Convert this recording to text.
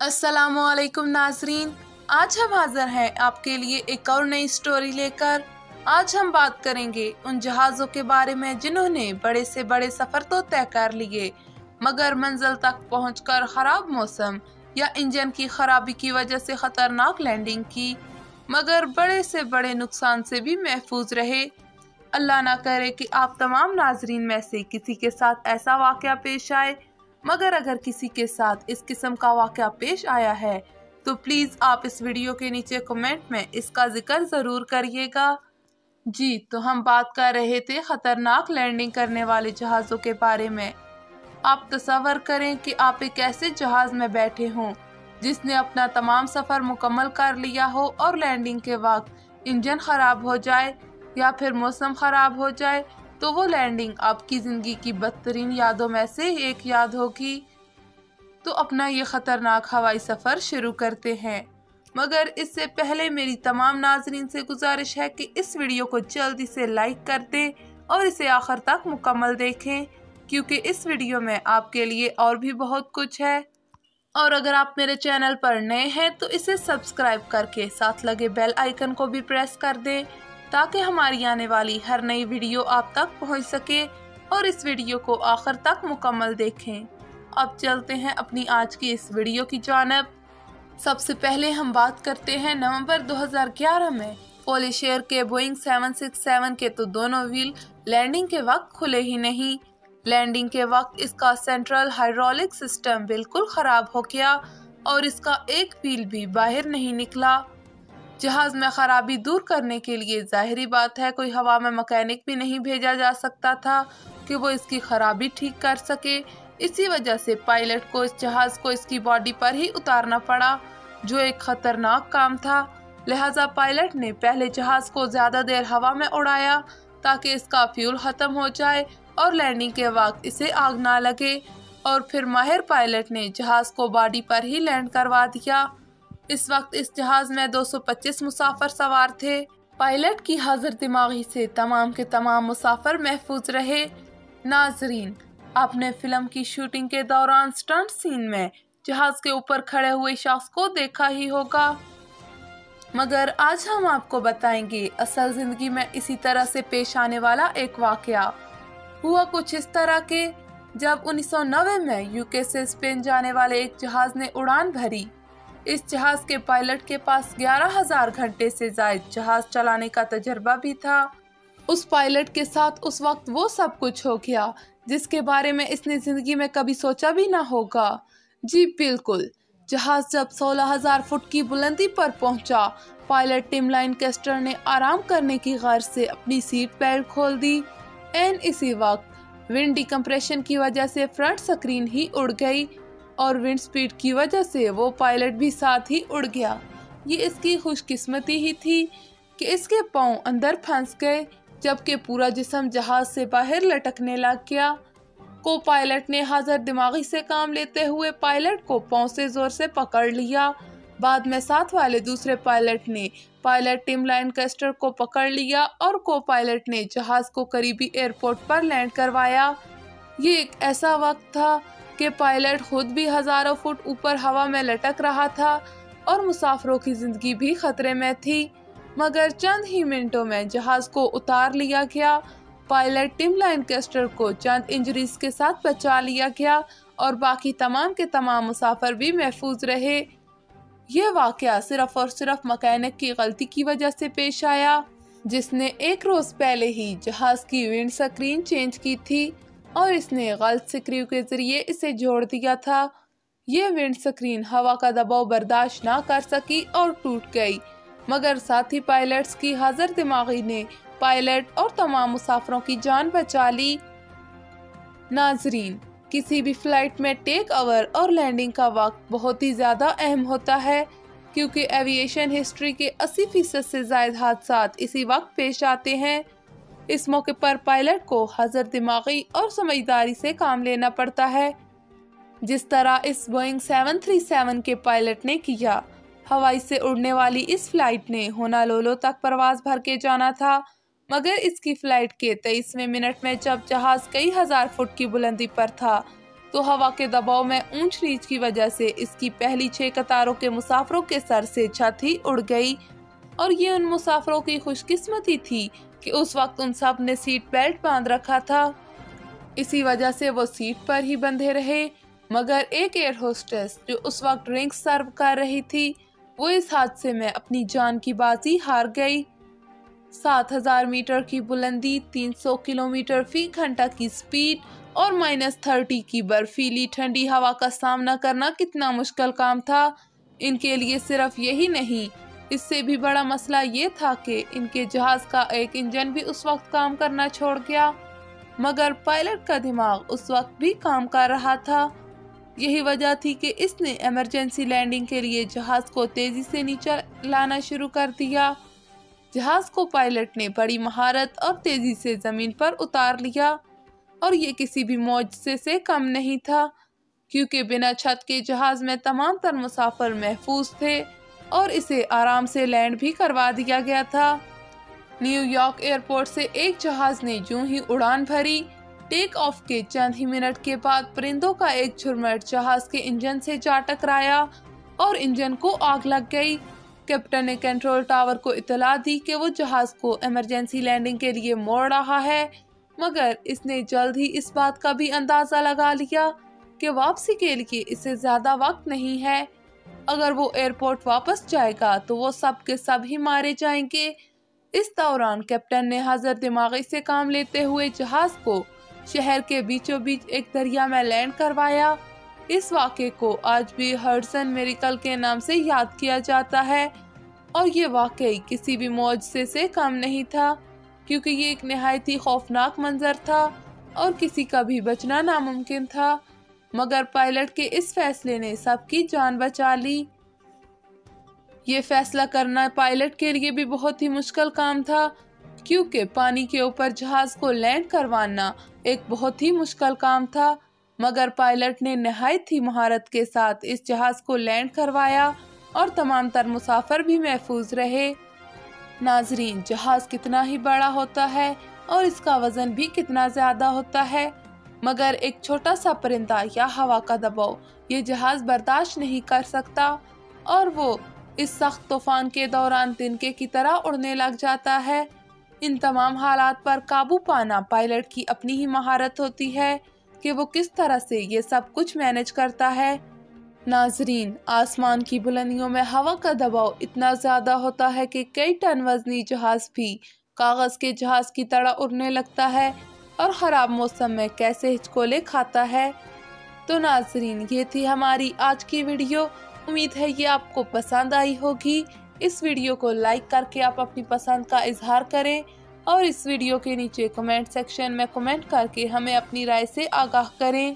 अस्सलामुअलैकुम नाजरीन, आज हम हाजिर हैं आपके लिए एक और नई स्टोरी लेकर। आज हम बात करेंगे उन जहाज़ों के बारे में जिन्होंने बड़े से बड़े सफ़र तो तय कर लिए, मगर मंजिल तक पहुंचकर ख़राब मौसम या इंजन की खराबी की वजह से ख़तरनाक लैंडिंग की, मगर बड़े से बड़े नुकसान से भी महफूज रहे। अल्लाह ना करे कि आप तमाम नाजरीन में से किसी के साथ ऐसा वाक़या पेश आए, मगर अगर किसी के साथ इस किस्म का वाक़या पेश आया है तो प्लीज़ आप इस वीडियो के नीचे कमेंट में इसका जिक्र ज़रूर करिएगा। जी, तो हम बात कर रहे थे ख़तरनाक लैंडिंग करने वाले जहाज़ों के बारे में। आप तसव्वुर करें कि आप एक ऐसे जहाज़ में बैठे हों जिसने अपना तमाम सफ़र मुकम्मल कर लिया हो और लैंडिंग के वक्त इंजन ख़राब हो जाए या फिर मौसम ख़राब हो जाए, तो वो लैंडिंग आपकी ज़िंदगी की बदतरीन यादों में से एक याद होगी। तो अपना ये ख़तरनाक हवाई सफ़र शुरू करते हैं, मगर इससे पहले मेरी तमाम नाज़रीन से गुजारिश है कि इस वीडियो को जल्दी से लाइक कर दें और इसे आखिर तक मुकम्मल देखें, क्योंकि इस वीडियो में आपके लिए और भी बहुत कुछ है। और अगर आप मेरे चैनल पर नए हैं तो इसे सब्सक्राइब करके साथ लगे बेल आइकन को भी प्रेस कर दें, ताकि हमारी आने वाली हर नई वीडियो आप तक पहुंच सके और इस वीडियो को आखिर तक मुकम्मल देखें। अब चलते हैं अपनी आज की इस वीडियो की जानिब। सबसे पहले हम बात करते हैं नवंबर 2011 में पोलिश एयर के बोइंग 767 के तो दोनों व्हील लैंडिंग के वक्त खुले ही नहीं। लैंडिंग के वक्त इसका सेंट्रल हाइड्रोलिक सिस्टम बिल्कुल ख़राब हो गया और इसका एक व्हील भी बाहर नहीं निकला। जहाज़ में ख़राबी दूर करने के लिए ज़ाहिरी बात है कोई हवा में मैकेनिक भी नहीं भेजा जा सकता था कि वो इसकी ख़राबी ठीक कर सके। इसी वजह से पायलट को इस जहाज़ को इसकी बॉडी पर ही उतारना पड़ा, जो एक ख़तरनाक काम था। लिहाजा पायलट ने पहले जहाज़ को ज़्यादा देर हवा में उड़ाया ताकि इसका फ्यूल ख़त्म हो जाए और लैंडिंग के वक्त इसे आग ना लगे, और फिर माहिर पायलट ने जहाज़ को बॉडी पर ही लैंड करवा दिया। इस वक्त इस जहाज़ में 225 मुसाफिर सवार थे। पायलट की हाजिर दिमागी से तमाम के तमाम मुसाफिर महफूज रहे। नाजरीन, आपने फिल्म की शूटिंग के दौरान स्टंट सीन में जहाज़ के ऊपर खड़े हुए शख्स को देखा ही होगा, मगर आज हम आपको बताएंगे असल जिंदगी में इसी तरह से पेश आने वाला एक वाकया। हुआ कुछ इस तरह के, जब 1990 में यूके से स्पेन जाने वाले एक जहाज़ ने उड़ान भरी। इस जहाज़ के पायलट के पास 11,000 घंटे से ज़ायद जहाज़ चलाने का तजर्बा भी था। उस पायलट के साथ उस वक्त वो सब कुछ हो गया जिसके बारे में इसने ज़िंदगी में कभी सोचा भी ना होगा। जी बिल्कुल, जहाज़ जब 16,000 फुट की बुलंदी पर पहुंचा, पायलट टिम लाइनकेस्टर ने आराम करने की गर्ज से अपनी सीट बेल्ट खोल दी। एंड इसी वक्त विंड डिकम्प्रेशन की वजह से फ्रंट स्क्रीन ही उड़ गई और विंड स्पीड की वजह से वो पायलट भी साथ ही उड़ गया। ये इसकी खुशकिस्मती ही थी कि इसके पाँव अंदर फंस गए, जबकि पूरा जिस्म जहाज से बाहर लटकने लग गया। को पायलट ने हाजिर दिमागी से काम लेते हुए पायलट को पाँव से जोर से पकड़ लिया। बाद में साथ वाले दूसरे पायलट ने पायलट टिम लाइनकेस्टर को पकड़ लिया और को पायलट ने जहाज को करीबी एयरपोर्ट पर लैंड करवाया। ये एक ऐसा वक्त था कि पायलट खुद भी हजारों फुट ऊपर हवा में लटक रहा था और मुसाफिरों की जिंदगी भी खतरे में थी, मगर चंद ही मिनटों में जहाज को उतार लिया गया। पायलट टिम लाइनकेस्टर को चंद इंजरीज के साथ बचा लिया गया और बाकी तमाम के तमाम मुसाफिर भी महफूज रहे। यह वाकया सिर्फ और सिर्फ मैकेनिक की गलती की वजह से पेश आया, जिसने एक रोज पहले ही जहाज की विंड स्क्रीन चेंज की थी और इसने गलत स्क्रू के जरिए इसे जोड़ दिया था। ये विंड स्क्रीन हवा का दबाव बर्दाश्त ना कर सकी और टूट गई, मगर साथ ही पायलट्स की हाजिर दिमागी ने पायलट और तमाम मुसाफिरों की जान बचा ली। नाजरीन, किसी भी फ्लाइट में टेक ओवर और लैंडिंग का वक्त बहुत ही ज़्यादा अहम होता है, क्योंकि एविएशन हिस्ट्री के 80% से ज़ायद हादसात इसी वक्त पेश आते हैं। इस मौके पर पायलट को हाजिर दिमागी और समझदारी से काम लेना पड़ता है, जिस तरह इस बोइंग 737 के पायलट ने किया। हवाई से उड़ने वाली इस फ्लाइट ने होनोलुलु तक परवाज भर के जाना था, मगर इसकी फ्लाइट के 23वें मिनट में जब जहाज कई हजार फुट की बुलंदी पर था तो हवा के दबाव में ऊंच नीच की वजह से इसकी पहली 6 कतारों के मुसाफिरों के सर से छत ही उड़ गई। और ये उन मुसाफिरों की खुशकिस्मती थी कि उस वक्त उन सब ने सीट बेल्ट बांध रखा था, इसी वजह से वो सीट पर ही बंधे रहे। मगर एक एयर होस्टेस जो उस वक्त ड्रिंक्स सर्व कर रही थी, वो इस हादसे में अपनी जान की बाजी हार गई। 7000 मीटर की बुलंदी, 300 किलोमीटर फी घंटा की स्पीड और -30 की बर्फीली ठंडी हवा का सामना करना कितना मुश्किल काम था। इनके लिए सिर्फ यही नहीं, इससे भी बड़ा मसला ये था कि इनके जहाज का एक इंजन भी उस वक्त काम करना छोड़ गया, मगर पायलट का दिमाग उस वक्त भी काम कर रहा था। यही वजह थी कि इसने इमरजेंसी लैंडिंग के लिए जहाज को तेजी से नीचे लाना शुरू कर दिया। जहाज को पायलट ने बड़ी महारत और तेजी से जमीन पर उतार लिया, और ये किसी भी मौजज़े से कम नहीं था, क्योंकि बिना छत के जहाज में तमाम तर मुसाफिर महफूज थे और इसे आराम से लैंड भी करवा दिया गया था। न्यूयॉर्क एयरपोर्ट से एक जहाज ने यूं ही उड़ान भरी। टेक ऑफ के चंद ही मिनट के बाद परिंदों का एक झुरमुट जहाज के इंजन से जा टकराया और इंजन को आग लग गई। कैप्टन ने कंट्रोल टावर को इतला दी कि वो जहाज को इमरजेंसी लैंडिंग के लिए मोड़ रहा है, मगर इसने जल्द ही इस बात का भी अंदाजा लगा लिया कि वापसी के लिए इसे ज्यादा वक्त नहीं है। अगर वो एयरपोर्ट वापस जाएगा तो वो सब के सब ही मारे जाएंगे। इस दौरान कैप्टन ने हाजिर दिमागी से काम लेते हुए जहाज को शहर के बीचों बीच एक दरिया में लैंड करवाया। इस वाक़े को आज भी हडसन मिरेकल के नाम से याद किया जाता है, और ये वाकई किसी भी मौजज़े से कम नहीं था, क्योंकि ये एक निहायत ही खौफनाक मंजर था और किसी का भी बचना नामुमकिन था। मगर पायलट के इस फैसले ने सबकी जान बचा ली। ये फैसला करना पायलट के लिए भी बहुत ही मुश्किल काम था, क्योंकि पानी के ऊपर जहाज को लैंड करवाना एक बहुत ही मुश्किल काम था। मगर पायलट ने निहायत ही महारत के साथ इस जहाज को लैंड करवाया और तमाम तर मुसाफिर भी महफूज रहे। नाजरीन, जहाज कितना ही बड़ा होता है और इसका वजन भी कितना ज्यादा होता है, मगर एक छोटा सा परिंदा या हवा का दबाव ये जहाज बर्दाश्त नहीं कर सकता, और वो इस सख्त तूफान के दौरान तिनके की तरह उड़ने लग जाता है। इन तमाम हालात पर काबू पाना पायलट की अपनी ही महारत होती है कि वो किस तरह से ये सब कुछ मैनेज करता है। नाजरीन, आसमान की बुलंदियों में हवा का दबाव इतना ज़्यादा होता है कि कई टन वजनी जहाज भी कागज़ के जहाज की तरह उड़ने लगता है और ख़राब मौसम में कैसे हिचकोले खाता है। तो नाजरीन, ये थी हमारी आज की वीडियो। उम्मीद है ये आपको पसंद आई होगी। इस वीडियो को लाइक करके आप अपनी पसंद का इजहार करें, और इस वीडियो के नीचे कमेंट सेक्शन में कमेंट करके हमें अपनी राय से आगाह करें।